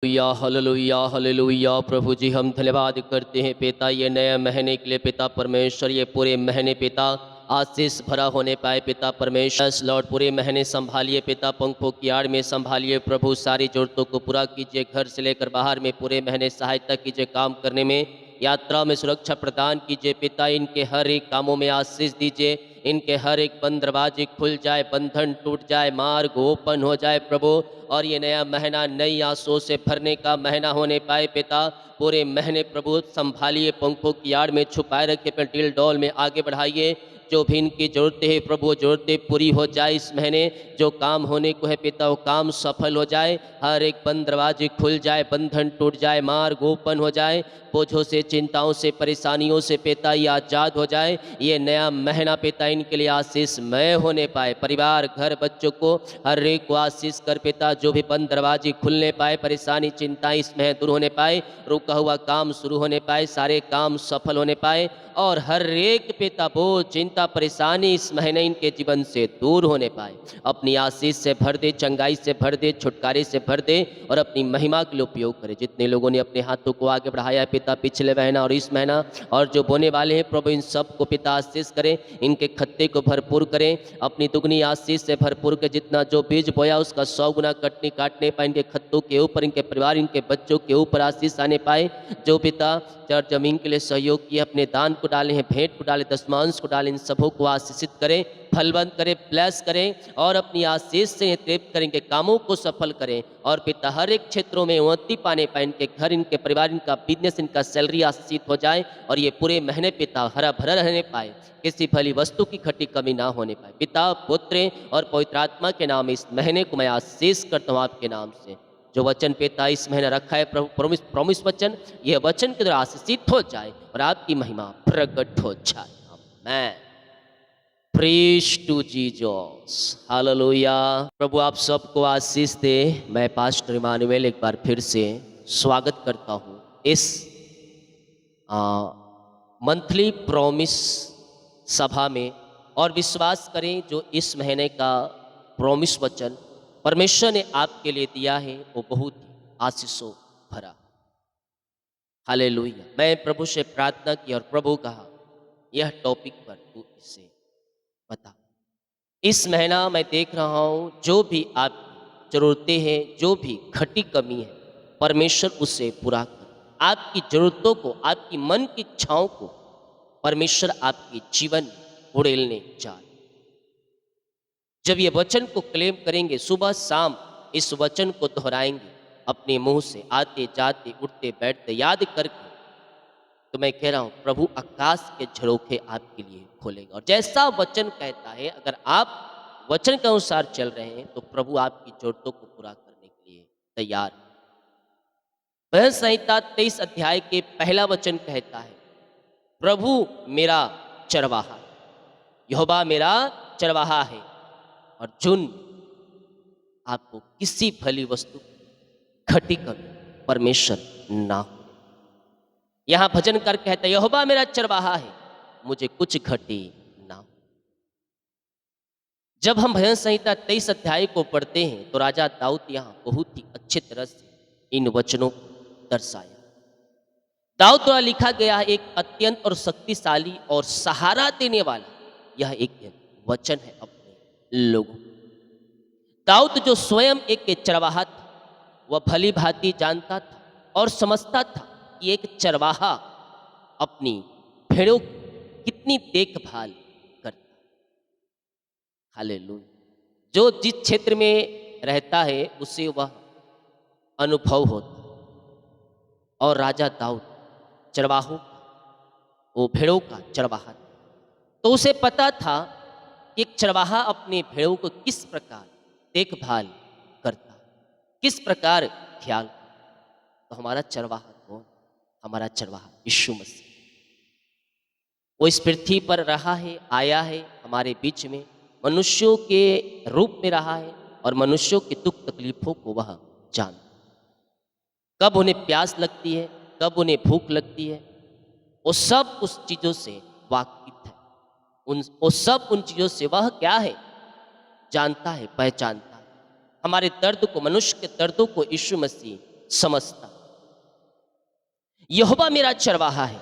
Hallelujah hallelujah hallelujah. प्रभु जी हम धन्यवाद करते हैं पिता, ये नए महीने के लिए पिता परमेश्वर, ये पूरे महीने पिता आशीष भरा होने पाए पिता परमेश्वर। लॉर्ड पूरे महीने संभालिए पिता, पंखों की आड़ में संभालिए प्रभु, सारी जरूरतों को पूरा कीजिए, घर से लेकर बाहर में पूरे महीने सहायता कीजिए, काम करने में यात्रा में सुरक्षा प्रदान कीजिए पिता। इनके हर एक कामों में आशीष दीजिए, इनके हर एक बंद दरवाजे खुल जाए, बंधन टूट जाए, मार्ग ओपन हो जाए प्रभु। और ये नया महीना नई आशों से भरने का महीना होने पाए पिता। पूरे महीने प्रभु संभालिए, पंखों की आड़ में छुपाए रखिए, अपने टिल डॉल में आगे बढ़ाइए। जो भी इनकी ज़रूरतें हैं प्रभु, वो ज़रूरतें पूरी हो जाए इस महीने। जो काम होने को है पिता, वो काम सफल हो जाए, हर एक बंद दरवाजे खुल जाए, बंधन टूट जाए, मार्ग ओपन हो जाए, बोझों से, चिंताओं से, परेशानियों से पिता ये आज़ाद हो जाए। ये नया महीना पिता इनके लिए आशीषमय होने पाए। परिवार, घर, बच्चों को हर एक को आशीष कर पिता। जो भी बंद दरवाजे खुलने पाए, परेशानी चिंताएं इसमें दूर होने पाए, रुका हुआ काम शुरू होने पाए, सारे काम सफल होने पाए। और हर एक पिता बोझ, चिंता, परेशानी इस महीने इनके जीवन से दूर होने पाए। अपनी आशीष से भर दे, चंगाई से भर दे, छुटकारे से भर दे, और अपनी महिमा के लिए उपयोग करे। जितने लोगों ने अपने हाथों को आगे बढ़ाया है पिता, पिछले महीना और इस महीना, और जो बोने वाले हैं प्रभु, इन सब को पिता आशीष करें, इनके खत्ते को भरपूर करें, अपनी दुगनी आशीष से भरपूर के जितना जो बीज बोया उसका 100 गुना काटने पाए। इनके खत्तों के ऊपर, इनके परिवार, इनके बच्चों के ऊपर आशीष आने पाए। जो पिता चर जमीन के लिए सहयोग किए, अपने दान को डाले हैं, भेंट को डाले, दशमांश को डाले, इन सबों को आशीषित करें, फलवंत करें, ब्लेस करें, और अपनी आशीष से तृप्त करेंगे, कामों को सफल करें। और पिता हर एक क्षेत्रों में उन्नति पाने पाए, इनके घर, इनके परिवार, इनका बिजनेस, इनका सैलरी आशीषित हो जाए। और ये पूरे महीने पिता हरा भरा रहने पाए, किसी भली वस्तु की घटी कमी ना होने पाए। पिता, पुत्र और पवित्र आत्मा के नाम इस महीने को मैं आशीष करता हूँ आपके नाम से। जो वचन पिता इस महीने रखा है प्रभु, प्रॉमिस वचन, यह वचन के द्वारा आशीषित हो जाए और आपकी महिमा प्रकट हो जाए। आमीन। Praise to Jesus, hallelujah. प्रभु आप सबको आशीष दे। मैं पास्टर इमानुएल एक बार फिर से स्वागत करता हूँ इस मंथली प्रॉमिस सभा में। और विश्वास करें, जो इस महीने का प्रॉमिस वचन परमेश्वर ने आपके लिए दिया है वो बहुत ही आशीषों भरा। हालेलुया। मैं प्रभु से प्रार्थना की और प्रभु कहा, यह टॉपिक पर तू इसे बता। इस महीना मैं देख रहा हूँ, जो भी आपकी ज़रूरतें हैं, जो भी घटी कमी है, परमेश्वर उसे पूरा कर। आपकी ज़रूरतों को, आपकी मन की इच्छाओं को परमेश्वर आपके जीवन में उड़ेलने जा रहे। जब ये वचन को क्लेम करेंगे, सुबह शाम इस वचन को दोहराएंगे अपने मुंह से, आते जाते उठते बैठते याद करके, तो मैं कह रहा हूँ प्रभु आकाश के झरोखे आपके लिए खोलेगा। और जैसा वचन कहता है, अगर आप वचन के अनुसार चल रहे हैं तो प्रभु आपकी जरूरतों को पूरा करने के लिए तैयार है। भजन संहिता 23 अध्याय के पहला वचन कहता है, प्रभु मेरा चरवाहा, यहोवा मेरा चरवाहा है, और जुन आपको किसी भली वस्तु घटी कमी परमेश्वर ना हो। यहां भजन कर कहता है, यहोवा मेरा चरवाहा है, मुझे कुछ घटी ना हो। जब हम भजन संहिता 23 अध्याय को पढ़ते हैं तो राजा दाऊद यहाँ बहुत ही अच्छे तरह से इन वचनों को दर्शाया। दाऊद द्वारा लिखा गया एक अत्यंत और शक्तिशाली और सहारा देने वाला यह एक वचन है अपने लोगों को। दाऊद जो स्वयं एक चरवाहा था, वह भली भांति जानता था और समझता था कि एक चरवाहा अपनी भेड़ों की कितनी देखभाल करता। हालेलुया। जो जिस क्षेत्र में रहता है उसे वह अनुभव होता। और राजा दाऊद चरवाहों का, वो भेड़ों का चरवाहा था, तो उसे पता था कि एक चरवाहा अपने भेड़ों को किस प्रकार देखभाल करता, किस प्रकार ख्याल करता। तो हमारा चरवाहा कौन? हमारा चरवाहा यीशु मसीह। वो इस पृथ्वी पर रहा है, आया है हमारे बीच में, मनुष्यों के रूप में रहा है, और मनुष्यों की दुख तकलीफों को वह जानता। कब उन्हें प्यास लगती है, कब उन्हें भूख लगती है, वो सब उस चीज़ों से वाकिफ है। वो सब उन चीज़ों से वह क्या है, जानता है, पहचानता है। हमारे दर्द को, मनुष्य के दर्दों को यीशु मसीह समझता। यहोवा मेरा चरवाहा है,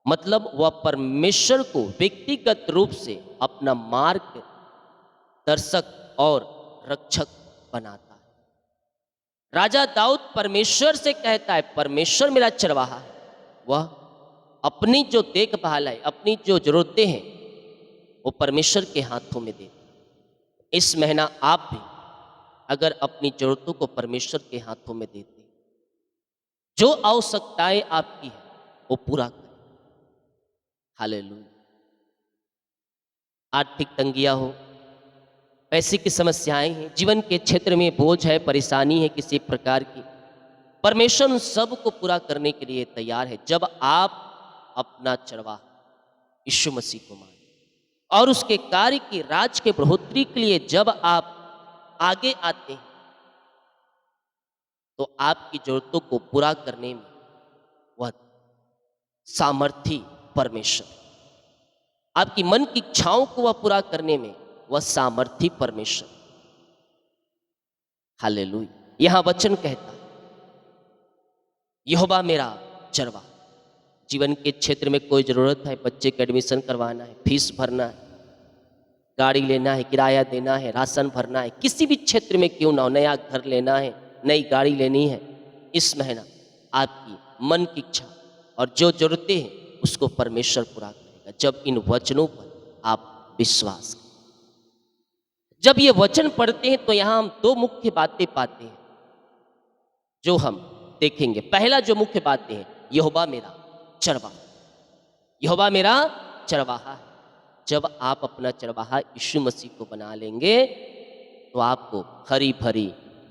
मतलब वह परमेश्वर को व्यक्तिगत रूप से अपना मार्ग दर्शक और रक्षक बनाता है। राजा दाऊद परमेश्वर से कहता है, परमेश्वर मेरा चरवाहा है। वह अपनी जो देखभाल है, अपनी जो जरूरतें हैं, वो परमेश्वर के हाथों में देता है। इस महीना आप भी अगर अपनी जरूरतों को परमेश्वर के हाथों में देते, जो आवश्यकताएं आपकी है वो पूरा करें। हालेलुया। आर्थिक तंगियां हो, पैसे की समस्याएं हैं, जीवन के क्षेत्र में बोझ है, परेशानी है किसी प्रकार की, परमेश्वर उन सब को पूरा करने के लिए तैयार है जब आप अपना चरवाहा यीशु मसीह को माने और उसके कार्य की राज के बढ़ोतरी के लिए जब आप आगे आते हैं, तो आपकी जरूरतों को पूरा करने में वह सामर्थी परमेश्वर, आपकी मन की इच्छाओं को वह पूरा करने में वह सामर्थी परमेश्वर। हालेलुया। यहां वचन कहता है, यहोवा मेरा चरवाहा। जीवन के क्षेत्र में कोई जरूरत है, बच्चे के एडमिशन करवाना है, फीस भरना है, गाड़ी लेना है, किराया देना है, राशन भरना है, किसी भी क्षेत्र में क्यों ना हो, नया घर लेना है, नई गाड़ी लेनी है, इस महीना आपकी मन की इच्छा और जो जरूरतें हैं उसको परमेश्वर पूरा करेगा जब इन वचनों पर आप विश्वास करें। जब ये वचन पढ़ते हैं तो यहां हम दो मुख्य बातें पाते हैं जो हम देखेंगे। पहला जो मुख्य बातें हैं, यहोवा मेरा चरवाहा। यहोवा मेरा चरवाहा है। जब आप अपना चरवाहा यीशु मसीह को बना लेंगे तो आपको हरी भरी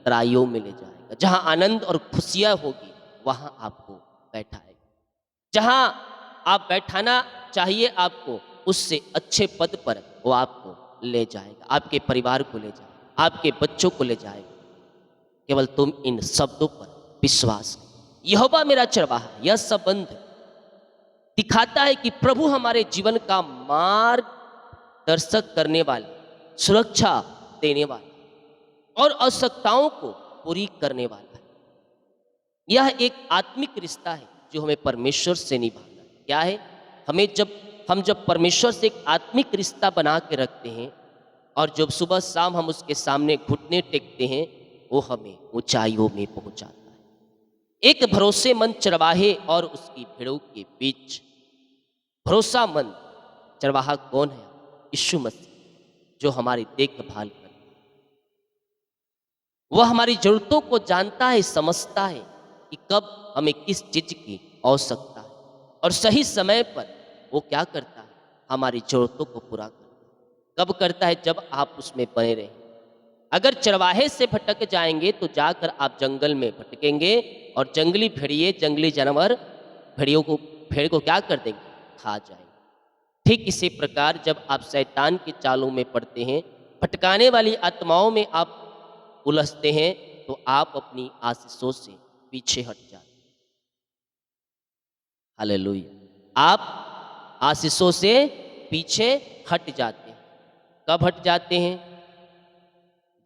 तराइयों में ले जाएगा। जहां आनंद और खुशियां होगी वहां आपको बैठाएगा। जहां आप बैठाना चाहिए आपको, उससे अच्छे पद पर वो आपको ले जाएगा, आपके परिवार को ले जाएगा, आपके बच्चों को ले जाएगा। केवल तुम इन शब्दों पर विश्वास करो। यहोवा मेरा चरवाहा, यह संबंध दिखाता है कि प्रभु हमारे जीवन का मार्ग दर्शक करने वाला, सुरक्षा देने वाला और आवश्यकताओं को पूरी करने वाला है। यह एक आत्मिक रिश्ता है जो हमें परमेश्वर से निभाना है। क्या है? हम जब परमेश्वर से एक आत्मिक रिश्ता बना के रखते हैं और जब सुबह शाम हम उसके सामने घुटने टेकते हैं, वो हमें ऊंचाइयों में पहुंचाता है। एक भरोसेमंद चरवाहे और उसकी भेड़ों के बीच भरोसामंद चरवाहा कौन है? यीशु मसीह, जो हमारी देखभाल करता है। वह हमारी जरूरतों को जानता है, समझता है कि कब हमें किस चीज की आवश्यकता है और सही समय पर वो क्या करता है, हमारी जरूरतों को पूरा करता है। कब करता है? जब आप उसमें बने रहें। अगर चरवाहे से भटक जाएंगे तो जाकर आप जंगल में भटकेंगे और जंगली भेड़िए, जंगली जानवर भेड़ को क्या कर देंगे? खा जाएंगे। ठीक इसी प्रकार जब आप शैतान की चालों में पड़ते हैं, भटकाने वाली आत्माओं में आप उलझते हैं, तो आप अपनी आशीषों से पीछे हट जाते हैं। हालेलुया। आप आशीषों से पीछे हट जाते हैं। कब हट जाते हैं?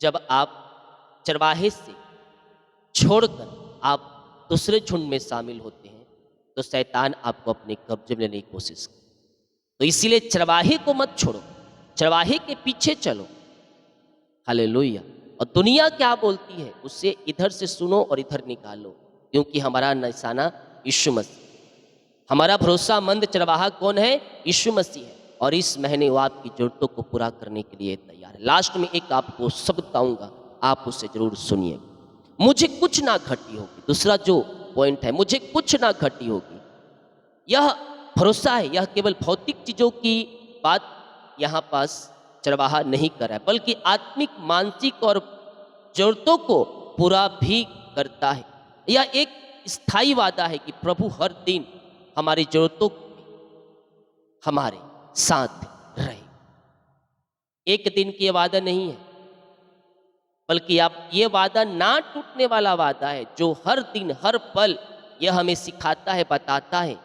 जब आप चरवाहे से छोड़कर आप दूसरे झुंड में शामिल होते हैं, तो शैतान आपको अपने कब्जे में लेने की कोशिश करता है। तो इसीलिए चरवाहे को मत छोड़ो, चरवाहे के पीछे चलो। हालेलुया। और दुनिया क्या बोलती है उससे इधर से सुनो और इधर निकालो, क्योंकि हमारा निशाना यीशु मसीह, हमारा भरोसामंद चरवाहा कौन है? यीशु मसीह है। और इस महीने वो आपकी जरूरतों को पूरा करने के लिए तैयार है। लास्ट में एक आपको शब्द बताऊंगा, आप उसे जरूर सुनिए। मुझे कुछ ना घटी होगी। दूसरा जो पॉइंट है, मुझे कुछ ना घटी होगी। यह भरोसा है, यह केवल भौतिक चीजों की बात यहाँ पास चरवाहा नहीं कर रहा है, बल्कि आत्मिक, मानसिक और जरूरतों को पूरा भी करता है। यह एक स्थायी वादा है कि प्रभु हर दिन हमारी जरूरतों में हमारे साथ रहे। एक दिन की यह वादा नहीं है, बल्कि आप ये वादा ना टूटने वाला वादा है, जो हर दिन हर पल यह हमें सिखाता है, बताता है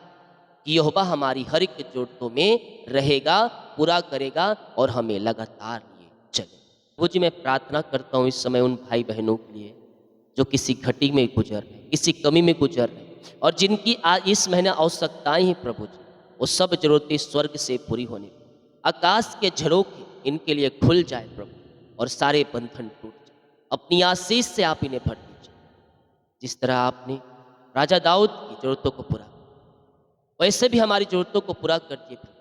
कि यहोवा हमारी हर एक जरूरतों में रहेगा, पूरा करेगा और हमें लगातार लिए चले। वो जी मैं प्रार्थना करता हूँ इस समय उन भाई बहनों के लिए जो किसी घटी में गुजर रहे, किसी कमी में गुजर रहे, और जिनकी आज इस महीने आवश्यकताएं हैं प्रभु जी, वो सब जरूरतें स्वर्ग से पूरी होने, आकाश के झरोखे इनके लिए खुल जाए प्रभु, और सारे बंधन टूट जाए। अपनी आशीष से आप इन्हें भर दीजिए। जिस तरह आपने राजा दाऊद की जरूरतों को पूरा, वैसे भी हमारी जरूरतों को पूरा कर दिए प्रभु।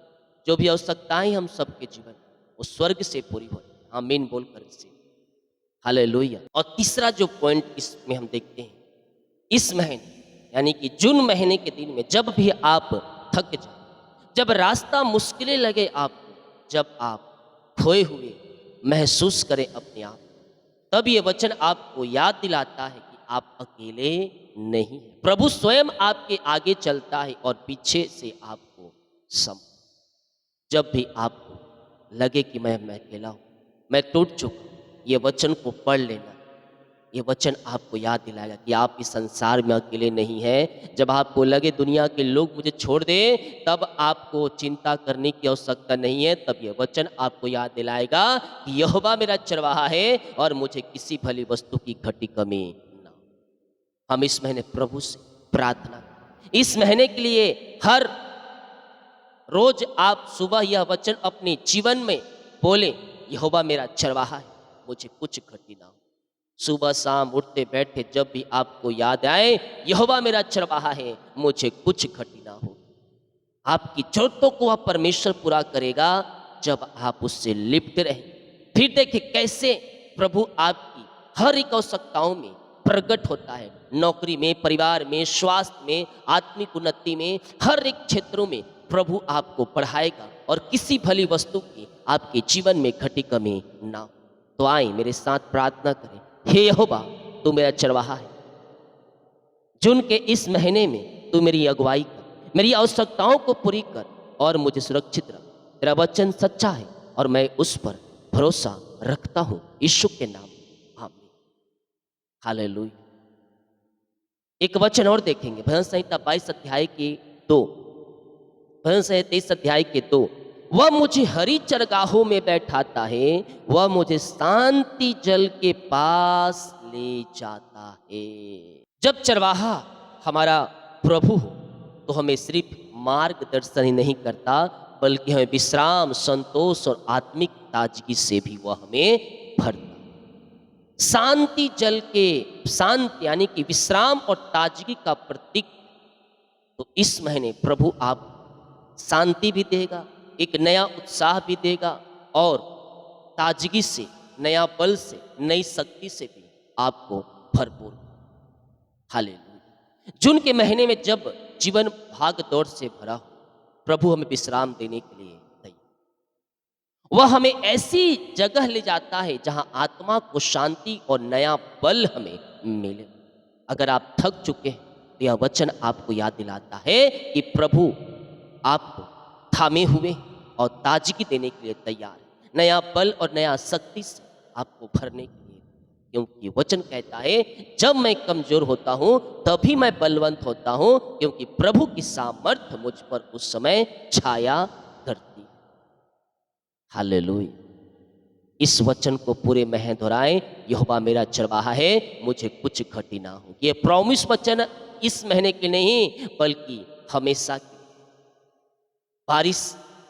जो भी आवश्यकताएं हम सबके जीवन वो स्वर्ग से पूरी हो। आमीन बोलकर इसे हालेलुया। और तीसरा जो पॉइंट इसमें हम देखते हैं, इस महीने यानी कि जून महीने के दिन में जब भी आप थक जाए, जब रास्ता मुश्किलें लगे आपको, जब आप खोए हुए महसूस करें अपने आप, तब ये वचन आपको याद दिलाता है कि आप अकेले नहीं हैं। प्रभु स्वयं आपके आगे चलता है और पीछे से आपको सम। जब भी आपको लगे कि मैं अकेला हूँ, मैं टूट चुका हूँ, ये वचन को पढ़ लेना। ये वचन आपको याद दिलाएगा कि आप इस संसार में अकेले नहीं हैं। जब आपको लगे दुनिया के लोग मुझे छोड़ दें, तब आपको चिंता करने की आवश्यकता नहीं है। तब ये वचन आपको याद दिलाएगा कि यहोवा मेरा चरवाहा है और मुझे किसी भली वस्तु की घटी कमी ना हो। हम इस महीने प्रभु से प्रार्थना, इस महीने के लिए हर रोज आप सुबह यह वचन अपने जीवन में बोलें, यहोवा मेरा चरवाहा है, मुझे कुछ घटी ना हो। सुबह शाम उठते बैठे जब भी आपको याद आए यहोवा मेरा चरवाहा है, मुझे कुछ घटी ना हो। आपकी जरूरतों को वह परमेश्वर पूरा करेगा जब आप उससे लिप्त रहे। फिर देखिए कैसे प्रभु आपकी हर एक आवश्यकताओं में प्रकट होता है। नौकरी में, परिवार में, स्वास्थ्य में, आत्मिक उन्नति में, हर एक क्षेत्रों में प्रभु आपको बढ़ाएगा और किसी भली वस्तु की आपके जीवन में घटी कमी ना हो। तो आए मेरे साथ प्रार्थना करें, हे यहोवा तू मेरा चरवाहा है, जून के इस महीने में तू मेरी अगुवाई कर, मेरी आवश्यकताओं को पूरी कर और मुझे सुरक्षित रख। तेरा वचन सच्चा है और मैं उस पर भरोसा रखता हूँ, यीशु के नाम आमीन। हालेलुया। एक वचन और देखेंगे, भजन संहिता 22 अध्याय के 2, भजन संहिता 23 अध्याय के 2। वह मुझे हरी चरगाहों में बैठाता है, वह मुझे शांति जल के पास ले जाता है। जब चरवाहा हमारा प्रभु हो तो हमें सिर्फ मार्गदर्शन ही नहीं करता, बल्कि हमें विश्राम, संतोष और आत्मिक ताजगी से भी वह हमें भरता। शांति जल के, शांति यानी कि विश्राम और ताजगी का प्रतीक। तो इस महीने प्रभु आप शांति भी देगा, एक नया उत्साह भी देगा और ताजगी से, नया बल से, नई शक्ति से भी आपको भरपूर। हालेलुया। जून के महीने में जब जीवन भाग दौड़ से भरा हो, प्रभु हमें विश्राम देने के लिए तैयार। वह हमें ऐसी जगह ले जाता है जहां आत्मा को शांति और नया बल हमें मिले। अगर आप थक चुके हैं तो यह वचन आपको याद दिलाता है कि प्रभु आपको थामे हुए और ताजगी देने के लिए तैयार है, नया बल और नया शक्ति से आपको भरने के लिए। क्योंकि वचन कहता है जब मैं कमजोर होता हूं तभी मैं बलवंत होता हूं, क्योंकि प्रभु की सामर्थ्य मुझ पर उस समय छाया करती। हालेलुया। इस वचन को पूरे महीने दोहराएं, यहोवा मेरा चरवाहा है, मुझे कुछ घटी ना हो। ये प्रॉमिस वचन इस महीने के नहीं बल्कि हमेशा की। बारिश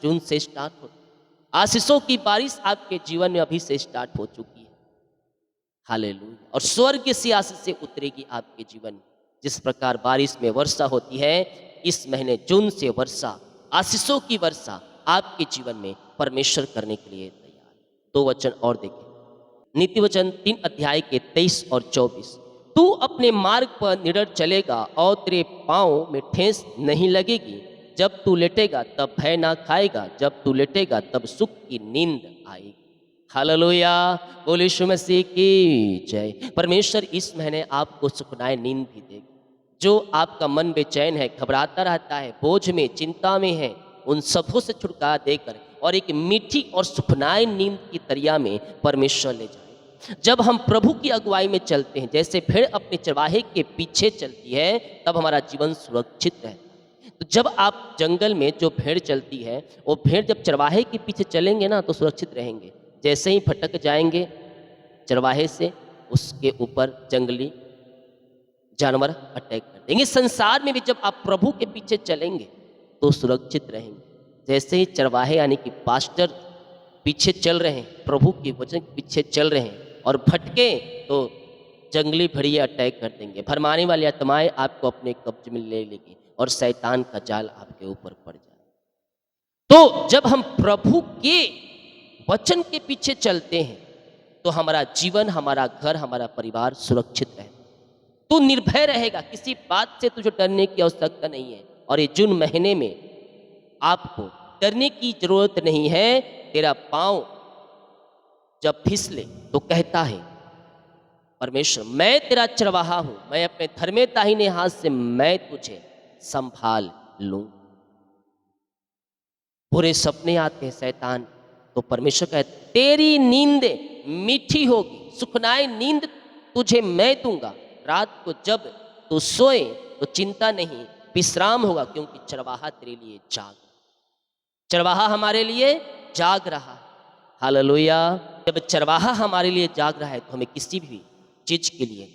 जून से स्टार्ट हो, आशीषों की बारिश आपके जीवन में अभी से स्टार्ट हो चुकी है। हालेलुया। और स्वर्ग से आशीष से उतरेगी आपके जीवन में। जिस प्रकार बारिश में वर्षा होती है, इस महीने जून से वर्षा, आशीषों की वर्षा आपके जीवन में परमेश्वर करने के लिए तैयार। 2 वचन और देखें, नीति वचन 3 अध्याय के 23 और 24। तू अपने मार्ग पर निडर चलेगा और तेरे पाँव में ठेस नहीं लगेगी। जब तू लेटेगा तब भय ना खाएगा, जब तू लेटेगा तब सुख की नींद आएगी। हालेलुया। बोले यीशु मसीह की जय। परमेश्वर इस महीने आपको सुखदाई नींद भी देगा। जो आपका मन बेचैन है, घबराता रहता है, बोझ में, चिंता में है, उन सबों से छुटकारा देकर और एक मीठी और सुखदाई नींद की तरिया में परमेश्वर ले जाए। जब हम प्रभु की अगुवाई में चलते हैं, जैसे भेड़ अपने चरवाहे के पीछे चलती है, तब हमारा जीवन सुरक्षित रहता है। तो जब आप जंगल में जो भेड़ चलती है, वो भेड़ जब चरवाहे के पीछे चलेंगे ना तो सुरक्षित रहेंगे। जैसे ही भटक जाएंगे चरवाहे से, उसके ऊपर जंगली जानवर अटैक कर देंगे। संसार में भी जब आप प्रभु के पीछे चलेंगे तो सुरक्षित रहेंगे। जैसे ही चरवाहे यानी कि पास्टर पीछे चल रहे हैं, प्रभु के वचन के पीछे चल रहे हैं और भटके तो जंगली भेड़िए अटैक कर देंगे, भरमाने वाली आत्माएं आपको अपने कब्जे में ले लेगी और शैतान का जाल आपके ऊपर पड़ जाए। तो जब हम प्रभु के वचन के पीछे चलते हैं तो हमारा जीवन, हमारा घर, हमारा परिवार सुरक्षित रहता है। तू निर्भय रहेगा, किसी बात से तुझे डरने की आवश्यकता नहीं है। और ये जून महीने में आपको डरने की जरूरत नहीं है। तेरा पांव जब फिसले तो कहता है परमेश्वर, मैं तेरा चरवाहा हूं, मैं अपने धर्मे दाहिने हाथ से मैं तुझे संभाल लूं। बुरे सपने आते हैं शैतान, तो परमेश्वर कहते तेरी नींद मीठी होगी, सुखनाई नींद तुझे मैं दूंगा। रात को जब तू सोए तो चिंता नहीं, विश्राम होगा, क्योंकि चरवाहा तेरे लिए जाग, चरवाहा हमारे लिए जाग रहा है। हालेलुया। जब चरवाहा हमारे लिए जाग रहा है तो हमें किसी भी चीज के लिए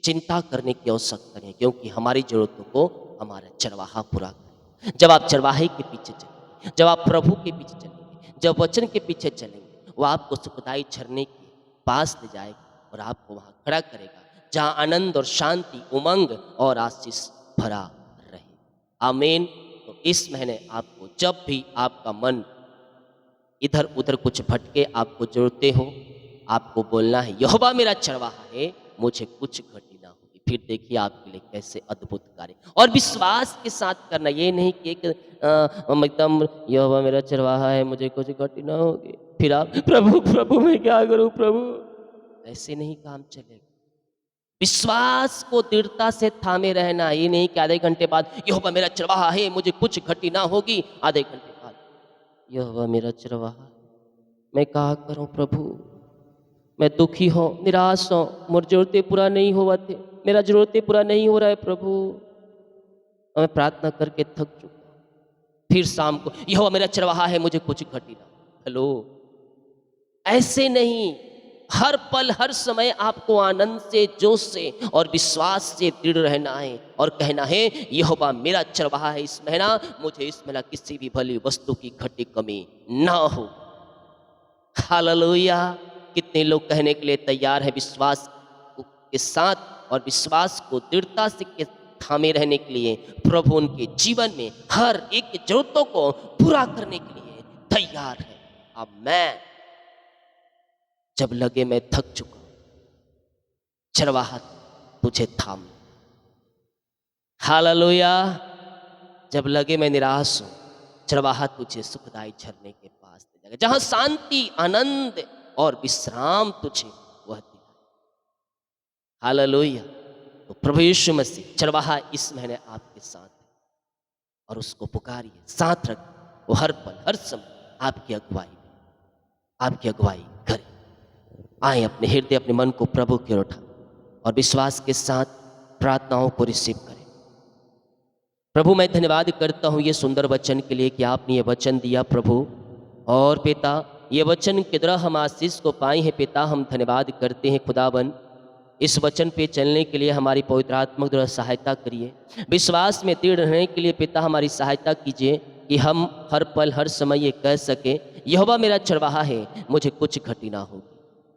चिंता करने की आवश्यकता नहीं, क्योंकि हमारी जरूरतों को हमारा चरवाहा पूरा करे। जब आप चरवाहे के पीछे चलेंगे, जब आप प्रभु के पीछे चलेंगे, जब वचन के पीछे चलेंगे, वो आपको सुखदाई झरने के पास ले जाएगा और आपको वहां खड़ा करेगा जहां आनंद और शांति, उमंग और आशीष भरा रहे। आमीन। तो इस महीने आपको जब भी आपका मन इधर उधर कुछ भटके, आपको जरूरतें हो, आपको बोलना है यहोवा मेरा चरवाहा है, मुझे कुछ घटी ना होगी। फिर देखिए आपके लिए कैसे अद्भुत कार्य, और विश्वास के साथ करना। ये नहीं कि एक एकदम यहोवा मेरा चरवाहा है, मुझे कुछ घटी ना होगी, फिर आप प्रभु प्रभु मैं क्या करूं प्रभु, ऐसे नहीं काम चलेगा। विश्वास को दृढ़ता से थामे रहना। ये नहीं कि आधे घंटे बाद यहोवा मेरा चरवाहा है, मुझे कुछ घटी ना होगी, आधे घंटे बाद यहोवा मेरा चरवाहा, मैं क्या करूं प्रभु, मैं दुखी हूं, निराश हूं, मोर जरूरतें पूरा नहीं हुआ थे, मेरा जरूरतें पूरा नहीं हो रहा है प्रभु, मैं प्रार्थना करके थक चुका। फिर शाम को यहोवा मेरा चरवाहा है, मुझे कुछ घटी ना। हेलो, ऐसे नहीं। हर पल हर समय आपको आनंद से, जोश से और विश्वास से दृढ़ रहना है और कहना है यहोवा मेरा चरवाहा है। इस महीना मुझे इस महीना किसी भी भली वस्तु की घटी कमी ना हो। हालेलुया। कितने लोग कहने के लिए तैयार है विश्वास के साथ और विश्वास को दृढ़ता से थामे रहने के लिए प्रभु उनके जीवन में हर एक जरूरतों को पूरा करने के लिए तैयार है। अब मैं जब लगे मैं थक चुका, चरवाहा तुझे थाम। हालेलुया। जब लगे मैं निराश हूं, चरवाहा तुझे सुखदाई झरने के पास ले जाएगा, जहां शांति, आनंद और विश्राम तुझे वह दिलाए। हालेलुया। तो प्रभु यीशु मसीह चरवाहा इस महीने आपके साथ है और उसको पुकारिए, साथ रख, वो हर पल हर समय आपकी अगुवाई करे। आए अपने हृदय, अपने मन को प्रभु की ओर उठा और विश्वास के साथ प्रार्थनाओं को रिसीव करें। प्रभु मैं धन्यवाद करता हूँ ये सुंदर वचन के लिए कि आपने ये वचन दिया प्रभु। और पिता, ये वचन के द्वारा हम आशीष को पाए हैं पिता, हम धन्यवाद करते हैं खुदावन। इस वचन पे चलने के लिए हमारी पवित्र आत्मा द्वारा सहायता करिए। विश्वास में दृढ़ रहने के लिए पिता हमारी सहायता कीजिए कि हम हर पल हर समय ये कह सके यहोवा मेरा चरवाहा है, मुझे कुछ घटी ना होगी।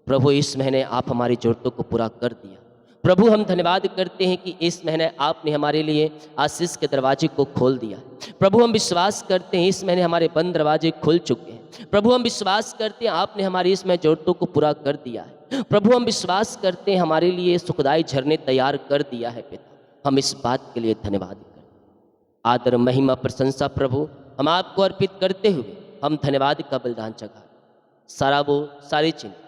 प्रभु इस महीने आप हमारी जरूरतों को पूरा कर दिया। प्रभु हम धन्यवाद करते हैं कि इस महीने आपने हमारे लिए आशीष के दरवाजे को खोल दिया। प्रभु हम विश्वास करते हैं इस महीने हमारे बंद दरवाजे खुल चुके हैं। प्रभु हम विश्वास करते हैं आपने हमारी इस महीने जरूरतों को पूरा कर दिया है। प्रभु हम विश्वास करते हैं हमारे लिए सुखदाई झरने तैयार कर दिया है पिता, हम इस बात के लिए धन्यवाद करते हैं। आदर महिमा प्रशंसा प्रभु हम आपको अर्पित करते हुए हम धन्यवाद का बलिदान चढ़ा। सारा वो सारी चिंता,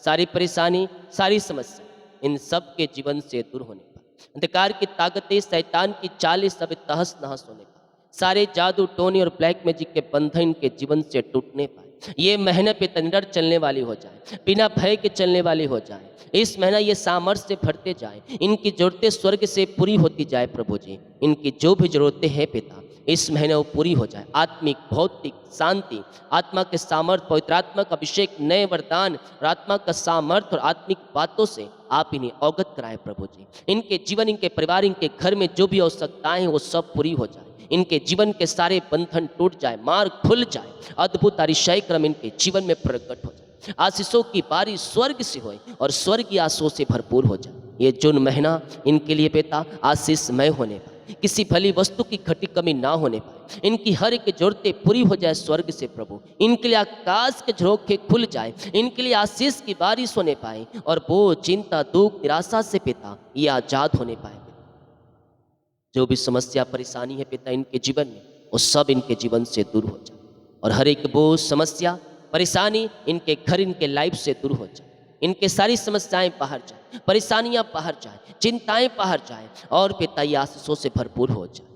सारी परेशानी, सारी समस्या इन सब के जीवन से दूर होने पर, अंधकार की ताकतें, शैतान की चालें सब तहस नहस होने पर, सारे जादू टोनी और ब्लैक मैजिक के बंधन इनके जीवन से टूटने पर, ये महीने पे तंडर चलने वाली हो जाए, बिना भय के चलने वाली हो जाए। इस महीना ये सामर्थ्य से भरते जाए, इनकी जरूरतें स्वर्ग से पूरी होती जाए। प्रभु जी इनकी जो भी जरूरतें हैं पिता इस महीने वो पूरी हो जाए। आत्मिक, भौतिक शांति, आत्मा के सामर्थ्य, पवित्र आत्मा का अभिषेक, नए वरदान और आत्मा का सामर्थ्य और आत्मिक बातों से आप इन्हें अवगत कराएं प्रभु जी। इनके जीवन, इनके परिवार, इनके घर में जो भी आवश्यकताएं हैं वो सब पूरी हो जाए। इनके जीवन के सारे बंधन टूट जाए, मार्ग खुल जाए, अद्भुत अतिशय क्रम इनके जीवन में प्रकट हो जाए। आशीषों की बारिश स्वर्ग से होए और स्वर्गीय आशीषों से भरपूर हो जाए। ये जून महीना इनके लिए पिता आशीषमय होने पाए, किसी भली वस्तु की घटी कमी ना होने पाए, इनकी हर एक जरूरतें पूरी हो जाए स्वर्ग से प्रभु। इनके लिए आकाश के झरोखे खुल जाए, इनके लिए आशीष की बारिश होने पाए और वो चिंता, दुख, निराशा से पिता ये आजाद होने पाए। जो भी समस्या, परेशानी है पिता इनके जीवन में, वो सब इनके जीवन से दूर हो जाए और हर एक बोझ, समस्या, परेशानी इनके घर, इनके लाइफ से दूर हो जाए। इनके सारी समस्याएं बाहर जाए, परेशानियां बाहर जाए, चिंताएं बाहर जाए और पिता ये आशीषों से भरपूर हो जाए।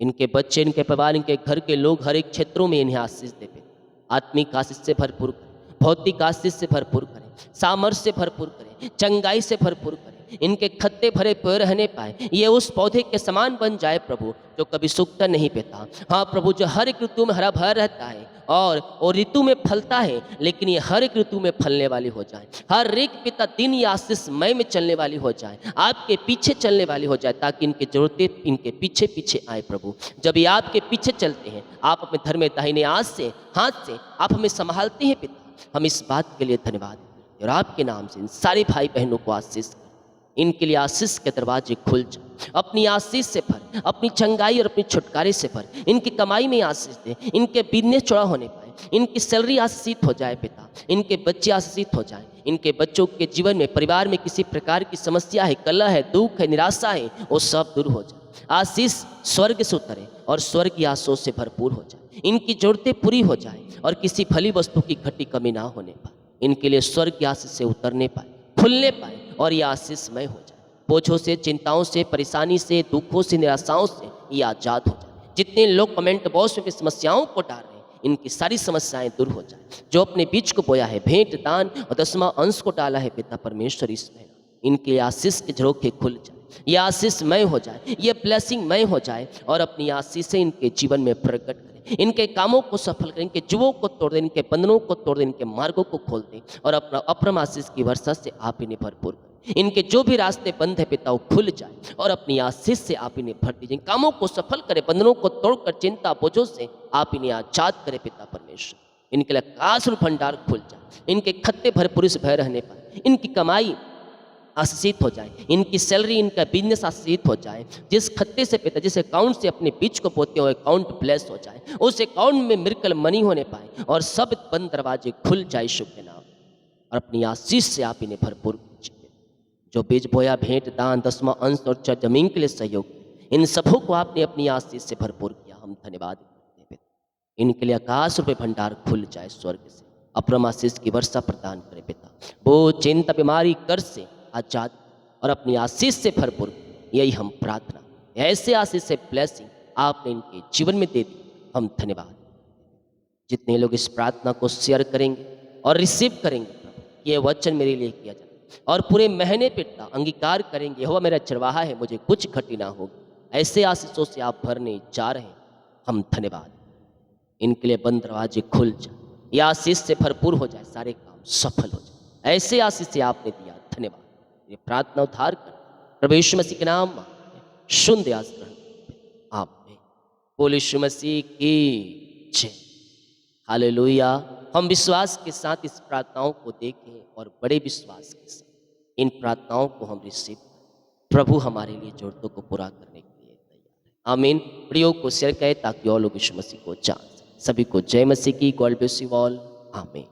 इनके बच्चे, इनके परिवार, इनके घर के लोग हर एक क्षेत्रों में इन्हें आशीष दे पिता। आत्मिक आशीष से भरपूर करें, भौतिक आशीष से भरपूर करें, सामर्थ्य से भरपूर करें, चंगाई से भरपूर करें। इनके खत्ते भरे पेड़ रहने पाए, ये उस पौधे के समान बन जाए प्रभु जो कभी सूखता नहीं पिता। हाँ प्रभु, जो हर एक ऋतु में हरा भरा रहता है और ऋतु में फलता है, लेकिन ये हर एक ऋतु में फलने वाली हो जाए। हर एक पिता दिन ये आशीषमय में चलने वाली हो जाए, आपके पीछे चलने वाली हो जाए, ताकि इनकी जरूरतें इनके पीछे पीछे आए प्रभु। जब ये आपके पीछे चलते हैं, आप अपने धर्म में दाहिने हाथ से आप हमें संभालते हैं पिता। हम इस बात के लिए धन्यवाद देते हैं और आपके नाम से इन सारे भाई बहनों को आशीष, इनके लिए आशीष के दरवाजे खुल जाए। अपनी आशीष से भर, अपनी चंगाई और अपनी छुटकारे से भर। इनकी कमाई में आशीष दे, इनके बिजनेस चौड़ा होने पाए, इनकी सैलरी आशीषित हो जाए पिता। इनके बच्चे आशीषित हो जाए, इनके बच्चों के जीवन में, परिवार में किसी प्रकार की समस्या है, कलह है, दुख है, निराशा है, वो सब दूर हो जाए। आशीष स्वर्ग से उतरे और स्वर्ग की आशीषों से भरपूर हो जाए। इनकी जरूरतें पूरी हो जाए और किसी भली वस्तु की घटी कमी ना होने पाए। इनके लिए स्वर्ग की आशीष से उतरने पाए, खुलने पाए और ये आशीषमय हो जाए। बोझों से, चिंताओं से, परेशानी से, दुखों से, निराशाओं से ये आजाद हो जाए। जितने लोग कमेंट बॉक्स में समस्याओं को डाल रहे हैं, इनकी सारी समस्याएं दूर हो जाए। जो अपने बीच को बोया है, भेंट, दान और 10वां अंश को डाला है पिता परमेश्वर, इसमें इनके आशीष के झरोखे खुल जाए, ये आशीषमय हो जाए, ये ब्लेसिंगमय हो जाए और अपनी आशीष से इनके जीवन में प्रकट करें। इनके कामों को सफल करें, इनके जुओं को तोड़ दें, इनके बंधनों को तोड़ दें, इनके मार्गों को खोल दें और अपना अपरम आशीष की वर्षा से आप इन्हें भरपूर करें। इनके जो भी रास्ते बंद है पिता वो खुल जाए और अपनी आशीष से आप इन्हें भर दीजिए। कामों को सफल करें, बंधनों को तोड़कर, चिंता, बोझों से आप इन्हें आजाद करें पिता परमेश्वर। इनके लिए आकाश और भंडार खुल जाए, इनके खत्ते भरपूर से भय रहने पाए, इनकी कमाई आशीषित हो जाए, इनकी सैलरी, इनका बिजनेस आशीषित हो जाए। जिस खत्ते से पिता, जिस अकाउंट से अपने बीच को बोते हो, अकाउंट ब्लेस हो जाए, उस अकाउंट में मिरेकल मनी होने पाए और सब बंद दरवाजे खुल जाए शुभ के नाम। और अपनी आशीष से आप इन्हें भरपूर कीजिए। जो बीज बोया, भेंट, दान, 10वां अंश और जमीन के लिए सहयोग, इन सबों को आपने अपनी आशीष से भरपूर किया। हम धन्यवाद देते हैं। इनके लिए आकाश रूपे भंडार खुल जाए, स्वर्ग से अपरम आशीष की वर्षा प्रदान करे पिता। वो चिंता, बीमारी, कर्ज से आजाद और अपनी आशीष से भरपूर, यही हम प्रार्थना, ऐसे आशीष से ब्लेसिंग आपने इनके जीवन में दे दी। हम धन्यवाद। जितने लोग इस प्रार्थना को शेयर करेंगे और रिसीव करेंगे, ये वचन मेरे लिए किया जाए और पूरे महीने पिता अंगीकार करेंगे, यहोवा मेरा चरवाहा है, मुझे कुछ घटी ना होगी। ऐसे आशीषों से आप भरने जा रहे हैं। हम धन्यवाद। इनके लिए बंद दरवाजे खुल जाए, ये आशीष से भरपूर हो जाए, सारे काम सफल हो जाए। ऐसे आशीष से आपने दिया, धन्यवाद। ये प्रार्थना उद्धार कर प्रभु यीशु मसीह के नाम शून्य आस ग्रहण। आमीन। बोलो यीशु मसीह की जय। हालेलुया। हम विश्वास के साथ इस प्रार्थनाओं को देखें और बड़े विश्वास के साथ इन प्रार्थनाओं को हम रिसीव करें। प्रभु हमारे लिए जरूरतों को पूरा करने के लिए तैयार है। आमीन। वीडियो को शेयर करें ताकि और लोग यीशु मसीह को जान सकें। सभी को जय मसीह की। God bless you all. आमीन।